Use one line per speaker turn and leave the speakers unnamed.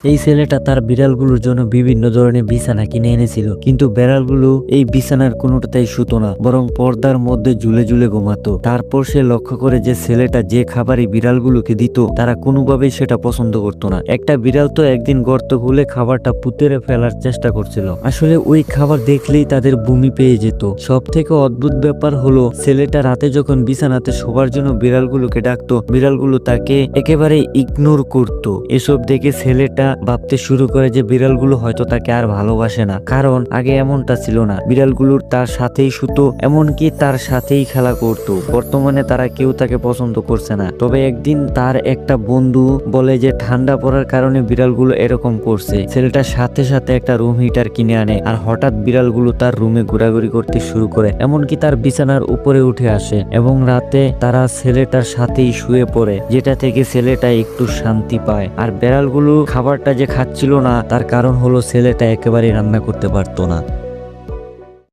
এই ছেলেটা তার বিড়ালগুলোর জন্য বিভিন্ন ধরনের বিছানা কিনে এনেছিল, কিন্তু বিড়ালগুলো এই বিছানার কোনোটাতেই শুতো না, বরং পর্দার মধ্যে ঝুলে ঝুলে ঘুমাতো। তারপর সে লক্ষ্য করে যে ছেলেটা যে খাবারই বিড়ালগুলোকে দিত তারা কোনোভাবেই সেটা পছন্দ করতো না। একটা বিড়াল তো একদিন গর্ত খুলে খাবারটা পুঁতেরে ফেলার চেষ্টা করছিল। আসলে ওই খাবার দেখলেই তাদের বমি পেয়ে যেত। সব থেকে অদ্ভুত ব্যাপার হলো, ছেলেটা রাতে যখন বিছানাতে শোবার জন্য বিড়ালগুলোকে ডাকতো, বিড়ালগুলো তাকে একেবারে ইগনোর করতো। এসব দেখে ছেলেটা ভাবতে শুরু করে যে বিড়ালগুলো হয়তো তাকে আর ভালোবাসে না, কারণ আগে এমনটা ছিল না। বিড়ালগুলোর তার সাথেই শুতো, এমনকি তার সাথেই খেলা করত। বর্তমানে তারা কেউ তাকে পছন্দ করছে না। তবে একদিন তার একটা বন্ধু বলে যে ঠান্ডা পড়ার কারণে বিড়ালগুলো এরকম করছে। ছেলেটার সাথে সাথে একটা রুম হিটার কিনে আনে, আর হঠাৎ বিড়ালগুলো তার রুমে ঘোরাঘুরি করতে শুরু করে, এমনকি তার বিছানার উপরে উঠে আসে এবং রাতে তারা ছেলেটার সাথেই শুয়ে পড়ে, যেটা থেকে ছেলেটা একটু শান্তি পায়। আর বিড়ালগুলো খাবারটা যে খাচ্ছিল না তার কারণ হলো ছেলেটা একেবারেই রান্না করতে পারতো না।